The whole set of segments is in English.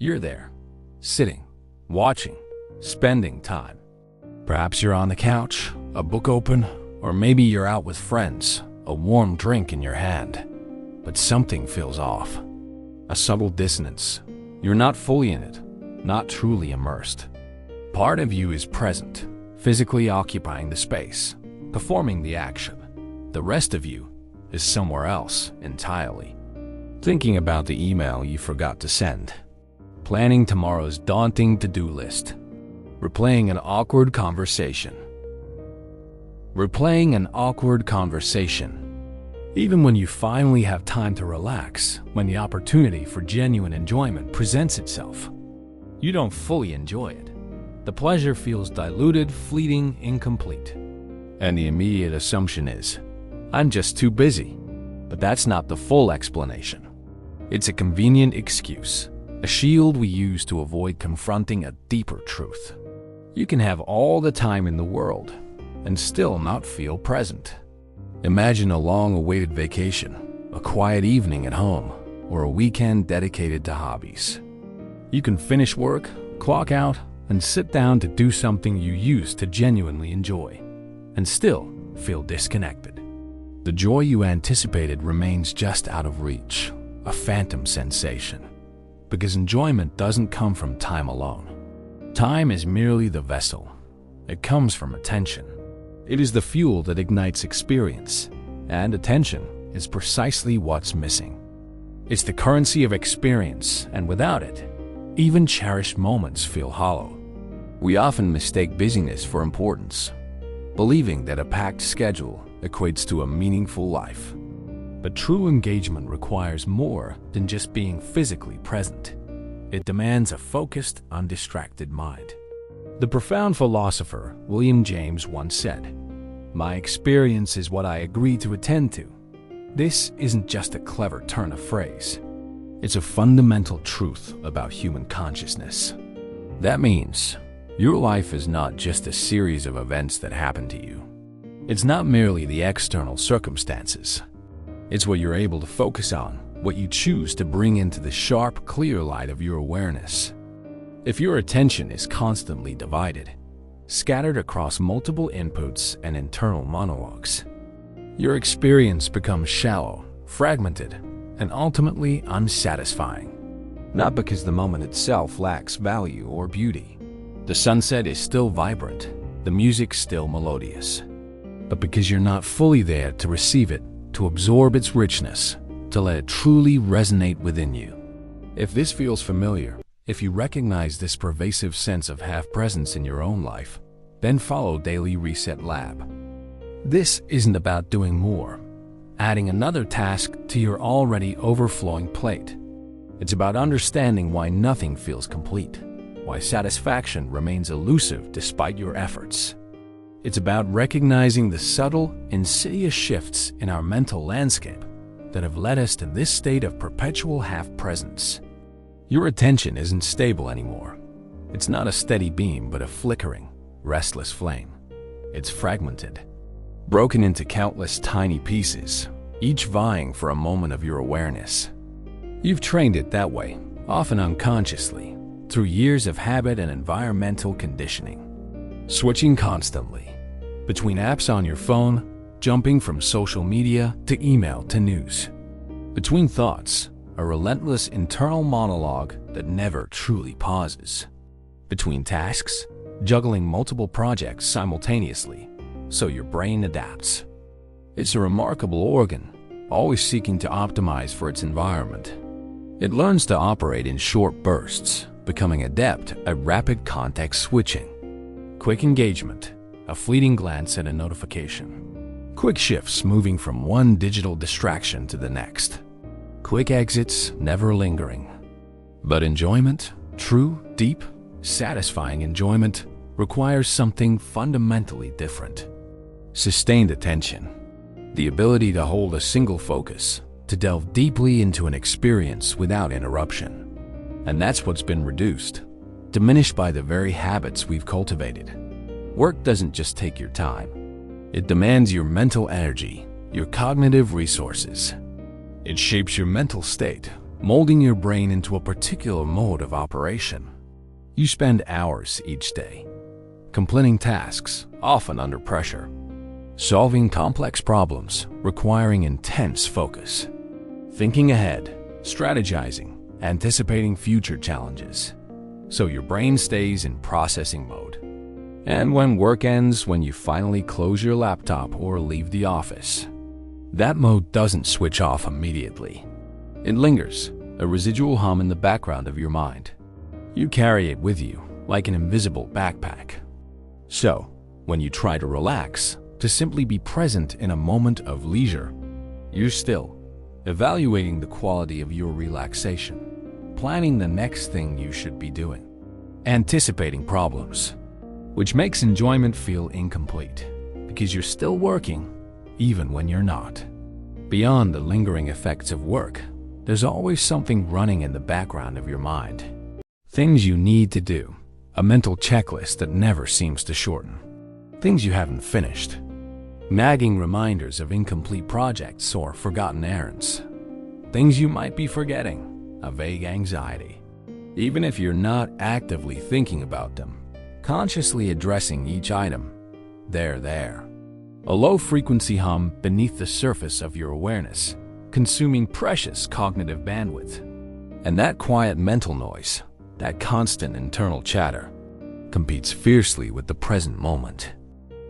You're there, sitting, watching, spending time. Perhaps you're on the couch, a book open, or maybe you're out with friends, a warm drink in your hand. But something feels off. A subtle dissonance. You're not fully in it, not truly immersed. Part of you is present, physically occupying the space, performing the action. The rest of you is somewhere else entirely. Thinking about the email you forgot to send. Planning tomorrow's daunting to-do list. Replaying an awkward conversation. Even when you finally have time to relax, when the opportunity for genuine enjoyment presents itself, you don't fully enjoy it. The pleasure feels diluted, fleeting, incomplete. And the immediate assumption is, I'm just too busy. But that's not the full explanation. It's a convenient excuse, a shield we use to avoid confronting a deeper truth. You can have all the time in the world and still not feel present. Imagine a long-awaited vacation, a quiet evening at home, or a weekend dedicated to hobbies. You can finish work, clock out, and sit down to do something you used to genuinely enjoy, and still feel disconnected. The joy you anticipated remains just out of reach, a phantom sensation, because enjoyment doesn't come from time alone. Time is merely the vessel. It comes from attention. It is the fuel that ignites experience, and attention is precisely what's missing. It's the currency of experience, and without it, even cherished moments feel hollow. We often mistake busyness for importance, believing that a packed schedule equates to a meaningful life. But true engagement requires more than just being physically present. It demands a focused, undistracted mind. The profound philosopher William James once said, "My experience is what I agree to attend to." This isn't just a clever turn of phrase. It's a fundamental truth about human consciousness. That means your life is not just a series of events that happen to you. It's not merely the external circumstances. It's what you're able to focus on, what you choose to bring into the sharp, clear light of your awareness. If your attention is constantly divided, scattered across multiple inputs and internal monologues, your experience becomes shallow, fragmented, and ultimately unsatisfying. Not because the moment itself lacks value or beauty. The sunset is still vibrant, the music still melodious, but because you're not fully there to receive it, to absorb its richness, to let it truly resonate within you. If this feels familiar, if you recognize this pervasive sense of half-presence in your own life, then follow Daily Reset Lab. This isn't about doing more, adding another task to your already overflowing plate. It's about understanding why nothing feels complete, why satisfaction remains elusive despite your efforts. It's about recognizing the subtle, insidious shifts in our mental landscape that have led us to this state of perpetual half-presence. Your attention isn't stable anymore. It's not a steady beam, but a flickering, restless flame. It's fragmented, broken into countless tiny pieces, each vying for a moment of your awareness. You've trained it that way, often unconsciously, through years of habit and environmental conditioning. Switching constantly between apps on your phone, jumping from social media to email to news. Between thoughts, a relentless internal monologue that never truly pauses. Between tasks, juggling multiple projects simultaneously, so your brain adapts. It's a remarkable organ, always seeking to optimize for its environment. It learns to operate in short bursts, becoming adept at rapid context switching. Quick engagement, a fleeting glance at a notification. Quick shifts moving from one digital distraction to the next. Quick exits, never lingering. But enjoyment, true, deep, satisfying enjoyment, requires something fundamentally different. Sustained attention. The ability to hold a single focus, to delve deeply into an experience without interruption. And that's what's been reduced, diminished by the very habits we've cultivated. Work doesn't just take your time. It demands your mental energy, your cognitive resources. It shapes your mental state, molding your brain into a particular mode of operation. You spend hours each day completing tasks, often under pressure, solving complex problems requiring intense focus, thinking ahead, strategizing, anticipating future challenges. So your brain stays in processing mode. And when work ends, when you finally close your laptop or leave the office, that mode doesn't switch off immediately. It lingers, a residual hum in the background of your mind. You carry it with you like an invisible backpack. So, when you try to relax, to simply be present in a moment of leisure, you're still evaluating the quality of your relaxation, planning the next thing you should be doing, anticipating problems, which makes enjoyment feel incomplete because you're still working even when you're not. Beyond the lingering effects of work, there's always something running in the background of your mind. Things you need to do, a mental checklist that never seems to shorten. Things you haven't finished, nagging reminders of incomplete projects or forgotten errands. Things you might be forgetting, a vague anxiety. Even if you're not actively thinking about them, consciously addressing each item, they're there. A low-frequency hum beneath the surface of your awareness, consuming precious cognitive bandwidth. And that quiet mental noise, that constant internal chatter, competes fiercely with the present moment,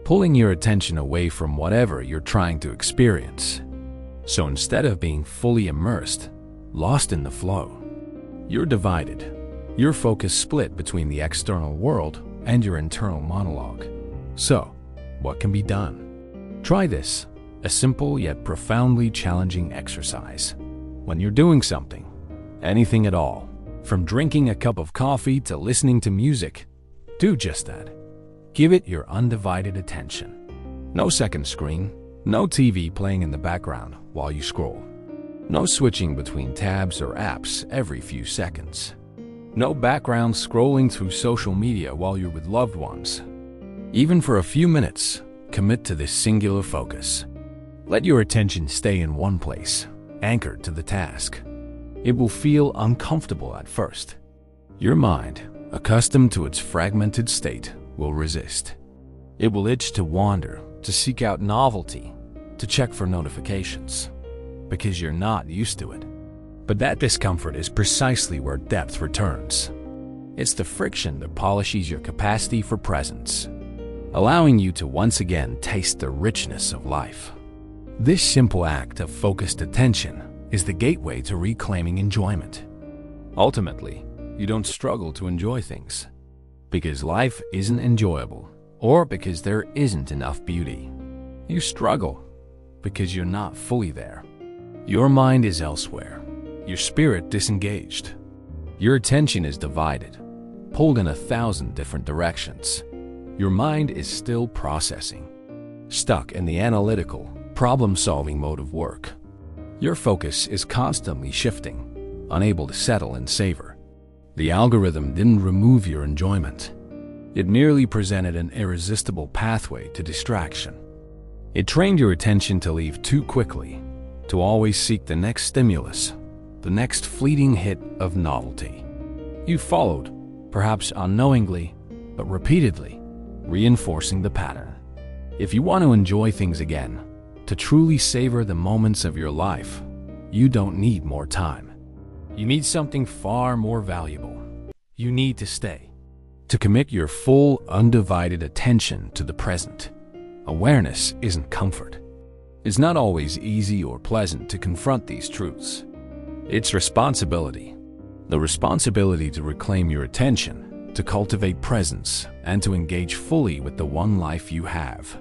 pulling your attention away from whatever you're trying to experience. So instead of being fully immersed, lost in the flow, you're divided. Your focus split between the external world and your internal monologue. So, what can be done? Try this, a simple yet profoundly challenging exercise. When you're doing something, anything at all, from drinking a cup of coffee to listening to music, do just that. Give it your undivided attention. No second screen, no TV playing in the background while you scroll. No switching between tabs or apps every few seconds. No background scrolling through social media while you're with loved ones. Even for a few minutes, commit to this singular focus. Let your attention stay in one place, anchored to the task. It will feel uncomfortable at first. Your mind, accustomed to its fragmented state, will resist. It will itch to wander, to seek out novelty, to check for notifications, because you're not used to it. But that discomfort is precisely where depth returns. It's the friction that polishes your capacity for presence, allowing you to once again taste the richness of life. This simple act of focused attention is the gateway to reclaiming enjoyment. Ultimately, you don't struggle to enjoy things because life isn't enjoyable or because there isn't enough beauty. You struggle because you're not fully there. Your mind is elsewhere, your spirit disengaged. Your attention is divided, pulled in 1,000 different directions. Your mind is still processing, stuck in the analytical, problem-solving mode of work. Your focus is constantly shifting, unable to settle and savor. The algorithm didn't remove your enjoyment. It merely presented an irresistible pathway to distraction. It trained your attention to leave too quickly, to always seek the next stimulus, the next fleeting hit of novelty. You followed, perhaps unknowingly, but repeatedly, reinforcing the pattern. If you want to enjoy things again, to truly savor the moments of your life, you don't need more time. You need something far more valuable. You need to stay. To commit your full, undivided attention to the present. Awareness isn't comfort. It's not always easy or pleasant to confront these truths. It's responsibility. The responsibility to reclaim your attention, to cultivate presence, and to engage fully with the one life you have.